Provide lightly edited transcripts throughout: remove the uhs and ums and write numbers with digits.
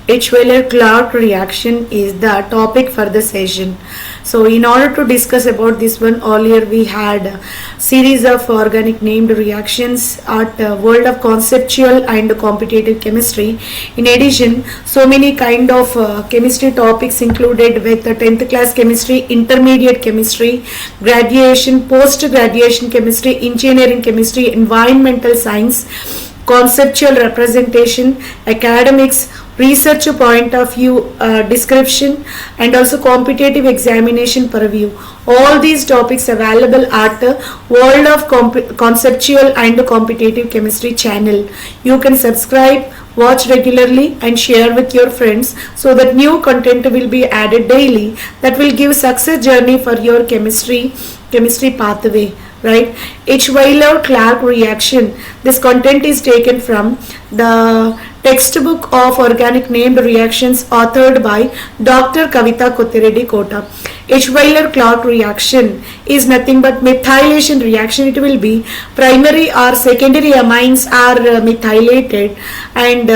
Eichweiler-Clark reaction is the topic for the session. So in order to discuss about this one, earlier we had a series of organic named reactions at world of conceptual and competitive chemistry. In addition, so many kind of chemistry topics included with the 10th class chemistry, intermediate chemistry, graduation, post-graduation chemistry, engineering chemistry, environmental science, conceptual representation, academics, research point of view description, and also competitive examination purview. All these topics available at the World of Conceptual and Competitive Chemistry channel. You can subscribe, watch regularly and share with your friends so that new content will be added daily that will give success journey for your chemistry pathway, right? Eichweiler-Clark reaction. This content is taken from the textbook of organic named reactions authored by Dr. Kavita Kothireddy Kota. Eichweiler-Clark reaction is nothing but methylation reaction. It will be primary or secondary amines are methylated and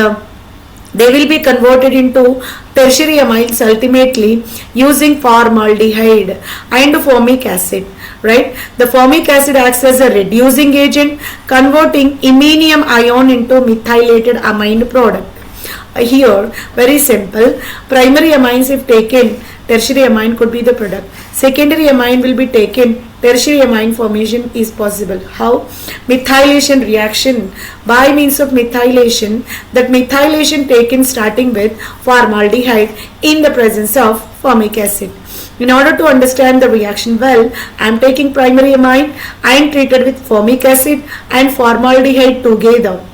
they will be converted into tertiary amines ultimately using formaldehyde and formic acid. Right? The formic acid acts as a reducing agent, converting iminium ion into methylated amine product. Here, very simple. Primary amines if taken, tertiary amine could be the product. Secondary amine will be taken, tertiary amine formation is possible. How? Methylation reaction. By means of methylation, that methylation taken starting with formaldehyde in the presence of formic acid. In order to understand the reaction well, I am taking primary amine and treated with formic acid and formaldehyde together,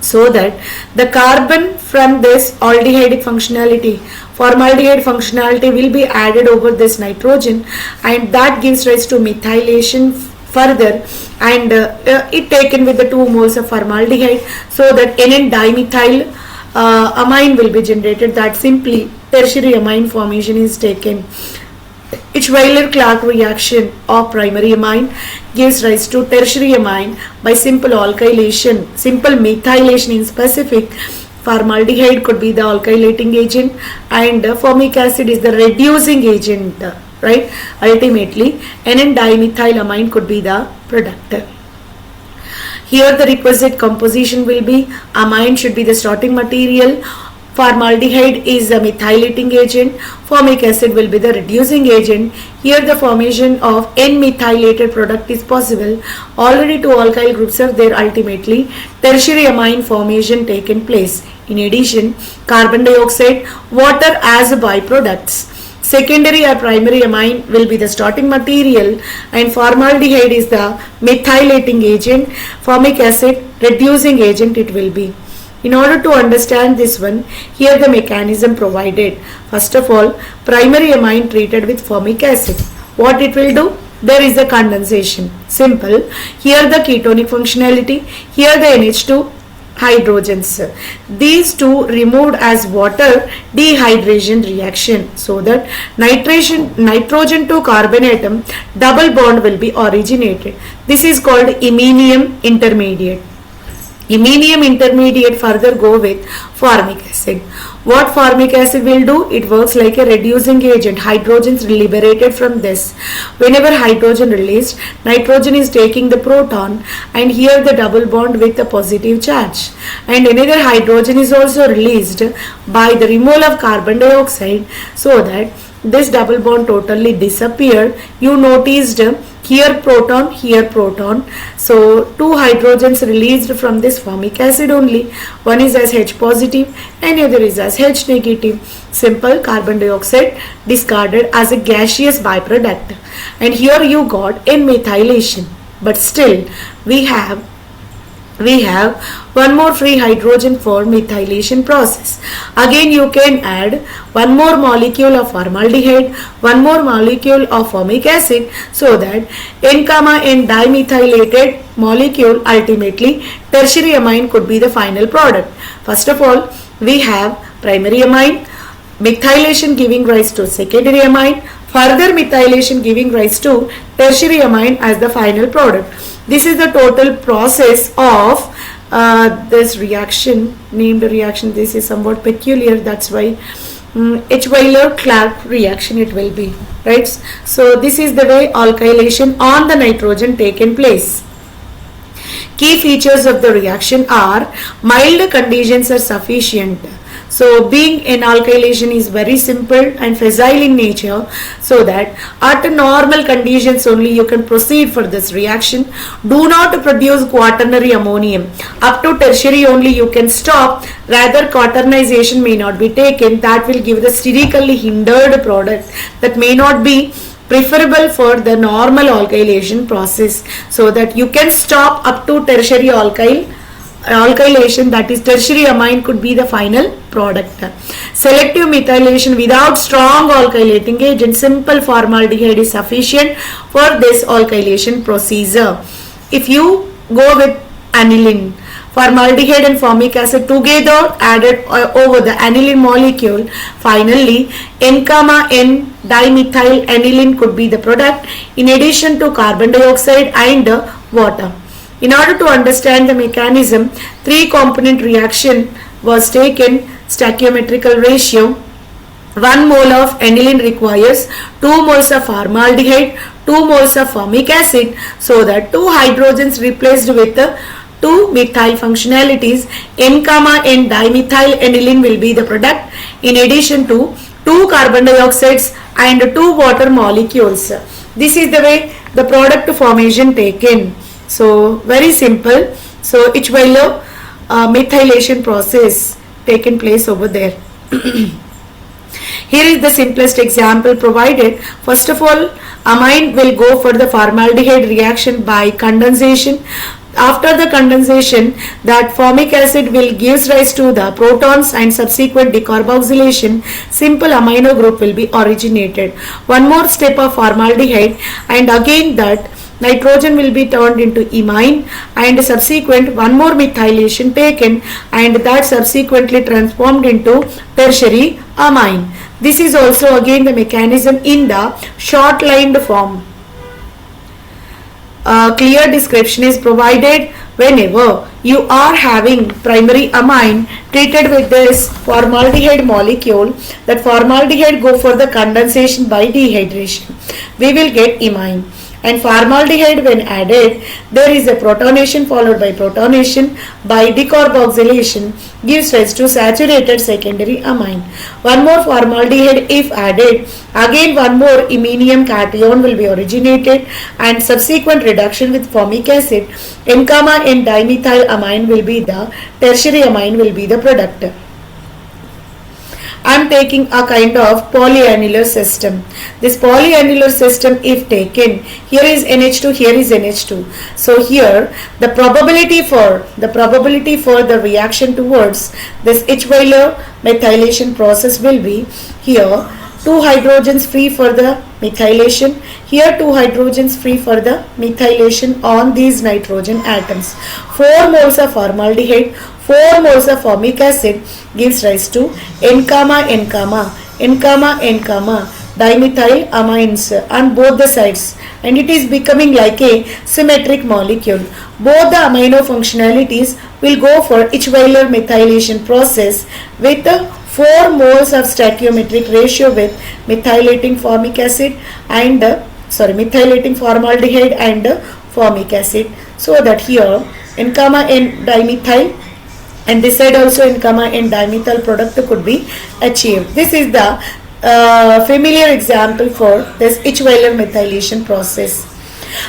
so that the carbon from this aldehydic functionality, formaldehyde functionality will be added over this nitrogen, and that gives rise to methylation further, and it taken with the 2 moles of formaldehyde, so that NN dimethyl amine will be generated. That simply tertiary amine formation is taken. Eichweiler-Clark reaction of primary amine gives rise to tertiary amine by simple alkylation, simple methylation in specific. Formaldehyde could be the alkylating agent and formic acid is the reducing agent, right? Ultimately, N-dimethylamine could be the product. Here the requisite composition will be amine should be the starting material, formaldehyde is a methylating agent, formic acid will be the reducing agent. Here the formation of N-methylated product is possible. Already 2 alkyl groups are there ultimately. Tertiary amine formation taken place. In addition, carbon dioxide, water as byproducts. Secondary or primary amine will be the starting material and formaldehyde is the methylating agent, formic acid reducing agent it will be. In order to understand this one, here the mechanism provided. First of all, primary amine treated with formic acid. What it will do? There is a condensation. Simple. Here the ketonic functionality. Here the NH2 hydrogens. These two removed as water dehydration reaction, so that nitrogen to carbon atom double bond will be originated. This is called iminium intermediate. Iminium intermediate further go with formic acid. What formic acid will do? It works like a reducing agent. Hydrogen is liberated from this. Whenever hydrogen released, nitrogen is taking the proton and here the double bond with a positive charge. And another hydrogen is also released by the removal of carbon dioxide, so that this double bond totally disappeared. You noticed here proton. So 2 hydrogens released from this formic acid only. One is as H positive and other is as H negative. Simple. Carbon dioxide discarded as a gaseous byproduct. And here you got N-methylation. But still we have one more free hydrogen for methylation process. Again you can add one more molecule of formaldehyde, one more molecule of formic acid, so that N, dimethylated molecule ultimately tertiary amine could be the final product. First of all, we have primary amine, methylation giving rise to secondary amine, further methylation giving rise to tertiary amine as the final product. This is the total process of this reaction, named reaction, this is somewhat peculiar, that's why H-Wheeler-Clark reaction it will be, right? So this is the way alkylation on the nitrogen taken place. Key features of the reaction are mild conditions are sufficient. So being an alkylation is very simple and fissile in nature, so that at normal conditions only you can proceed for this reaction. Do not produce quaternary ammonium. Up to tertiary only you can stop. Rather quaternization may not be taken. That will give the sterically hindered product that may not be preferable for the normal alkylation process, so that you can stop up to tertiary alkylation, that is tertiary amine could be the final product. Selective methylation without strong alkylating agent, simple formaldehyde is sufficient for this alkylation procedure. If you go with aniline, formaldehyde and formic acid together added over the aniline molecule, finally N, N dimethyl aniline could be the product, in addition to carbon dioxide and water. In order to understand the mechanism, 3-component reaction was taken. Stoichiometrical ratio: 1 mole of aniline requires 2 moles of formaldehyde, 2 moles of formic acid, so that 2 hydrogens replaced with 2 methyl functionalities. N, N dimethyl aniline will be the product, in addition to 2 carbon dioxides and 2 water molecules. This is the way the product formation taken. So very simple. So H-Wheeler methylation process taken place over there. Here is the simplest example provided. First of all, amine will go for the formaldehyde reaction by condensation. After the condensation, that formic acid will gives rise to the protons, and subsequent decarboxylation, simple amino group will be originated. One more step of formaldehyde, and again that nitrogen will be turned into imine, and subsequent one more methylation taken, and that subsequently transformed into tertiary amine. This is also again the mechanism in the short lined form. Clear description is provided whenever you are having primary amine treated with this formaldehyde molecule. That formaldehyde go for the condensation by dehydration, we will get imine. And formaldehyde when added, there is a protonation followed by protonation by decarboxylation, gives rise to saturated secondary amine. One more formaldehyde if added, again one more iminium cation will be originated, and subsequent reduction with formic acid, N, N dimethyl amine will be the tertiary amine will be the product. I am taking a kind of polyannular system. This polyannular system if taken, here is NH2, here is NH2. So here the probability for the reaction towards this H-Wheeler methylation process will be here 2 hydrogens free for the methylation, here 2 hydrogens free for the methylation on these nitrogen atoms. 4 moles of formaldehyde, 4 moles of formic acid gives rise to N, N, dimethyl amines on both the sides, and it is becoming like a symmetric molecule. Both the amino functionalities will go for H-Wheeler methylation process with 4 moles of stoichiometric ratio with methylating formic acid and methylating formaldehyde and formic acid, so that here N, N dimethyl, and this side also N, N dimethyl product could be achieved. This is the familiar example for this H-Wheeler methylation process.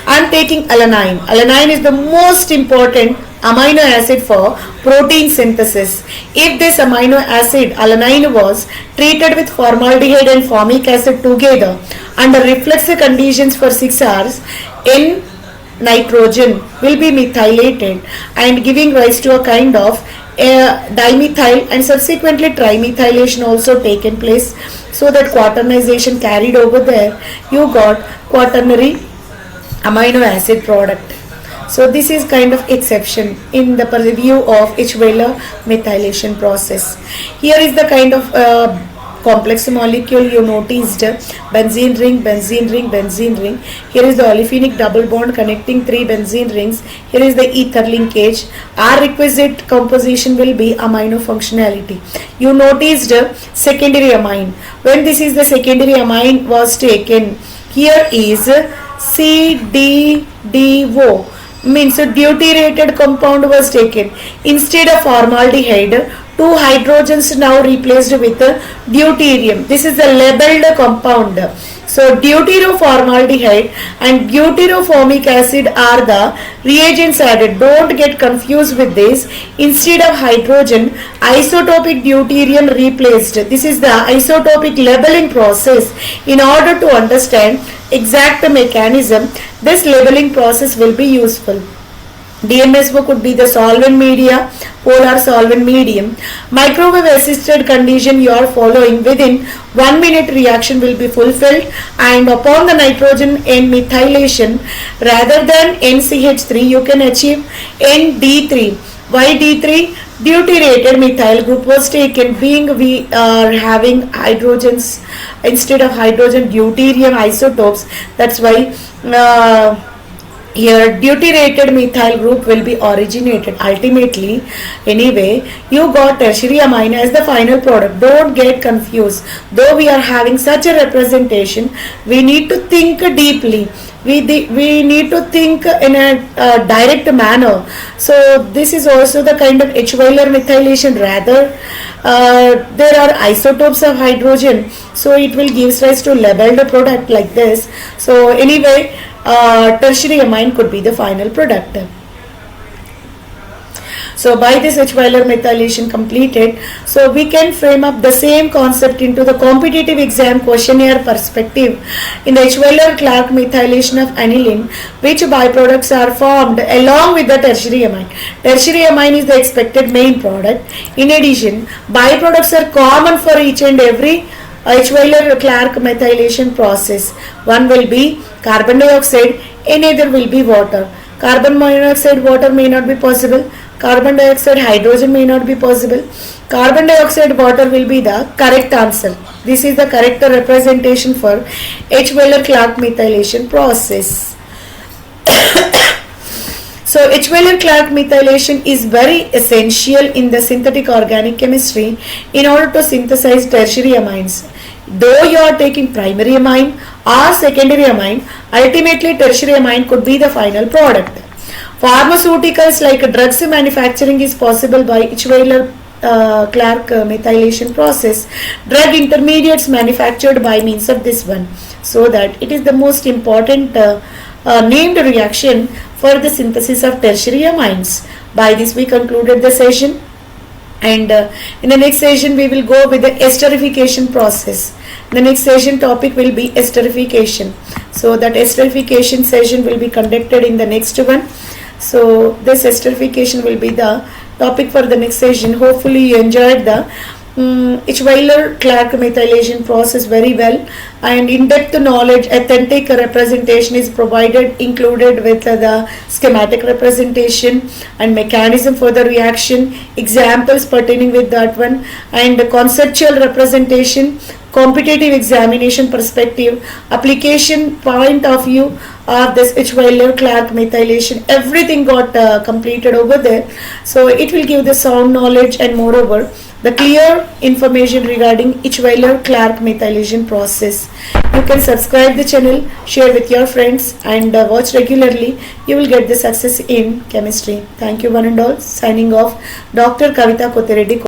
I am taking alanine. Alanine is the most important amino acid for protein synthesis. If this amino acid alanine was treated with formaldehyde and formic acid together under reflex conditions for 6 hours, N nitrogen will be methylated and giving rise to a kind of dimethyl, and subsequently trimethylation also taken place, so that quaternization carried over there, you got quaternary amino acid product. So this is kind of exception in the purview of H-Wheeler methylation process. Here is the kind of complex molecule, you noticed benzene ring, benzene ring, benzene ring. Here is the olefinic double bond connecting 3 benzene rings. Here is the ether linkage. Our requisite composition will be amino functionality. You noticed secondary amine. When this is the secondary amine was taken, here is CDDO, means a deuterated compound was taken. Instead of formaldehyde, 2 hydrogens now replaced with deuterium. This is the labeled compound. So deuteroformaldehyde and butyroformic acid are the reagents added. Don't get confused with this. Instead of hydrogen, isotopic deuterium replaced. This is the isotopic labeling process. In order to understand exact mechanism, this labeling process will be useful. DMSO could be the solvent media, polar solvent medium. Microwave assisted condition you are following, within 1 minute reaction will be fulfilled, and upon the nitrogen N methylation, rather than NCH3 you can achieve ND3. Why D3? Deuterated methyl group was taken, being we are having hydrogens instead of hydrogen deuterium isotopes. That's why here deuterated methyl group will be originated. Ultimately, anyway, you got tertiary amine as the final product. Don't get confused. Though we are having such a representation, we need to think deeply. We need to think in a direct manner. So this is also the kind of H-Wheeler methylation. Rather, there are isotopes of hydrogen, so it will give rise to labeled product like this. So anyway, tertiary amine could be the final product. So by this H-Wheeler methylation completed, so we can frame up the same concept into the competitive exam questionnaire perspective. In the H-Wheeler-Clark methylation of aniline, which byproducts are formed along with the tertiary amine? Tertiary amine is the expected main product. In addition, byproducts are common for each and every H-Wheeler-Clark methylation process. One will be carbon dioxide, another will be water. Carbon monoxide, water may not be possible. Carbon dioxide, hydrogen may not be possible. Carbon dioxide, water will be the correct answer. This is the correct representation for H-Wheeler-Clark methylation process. So H-Wheeler-Clark methylation is very essential in the synthetic organic chemistry in order to synthesize tertiary amines. Though you are taking primary amine or secondary amine, ultimately tertiary amine could be the final product. Pharmaceuticals like drugs manufacturing is possible by H-Wheeler-Clark methylation process. Drug intermediates manufactured by means of this one. So that it is the most important named reaction for the synthesis of tertiary amines. By this we concluded the session, and in the next session we will go with the esterification process. The next session topic will be esterification. So that esterification session will be conducted in the next one. So this esterification will be the topic for the next session. Hopefully you enjoyed the H-Wheeler-Clark methylation process very well, and in-depth knowledge, authentic representation is provided, included with the schematic representation and mechanism for the reaction, examples pertaining with that one, and the conceptual representation, competitive examination perspective, application point of view of this H-Wheeler-Clark methylation. Everything got completed over there. So it will give the sound knowledge and moreover the clear information regarding H-Wheeler-Clark methylation process. You can subscribe the channel, share with your friends, and watch regularly. You will get the success in chemistry. Thank you one and all. Signing off, Dr. Kavita Kotireddy.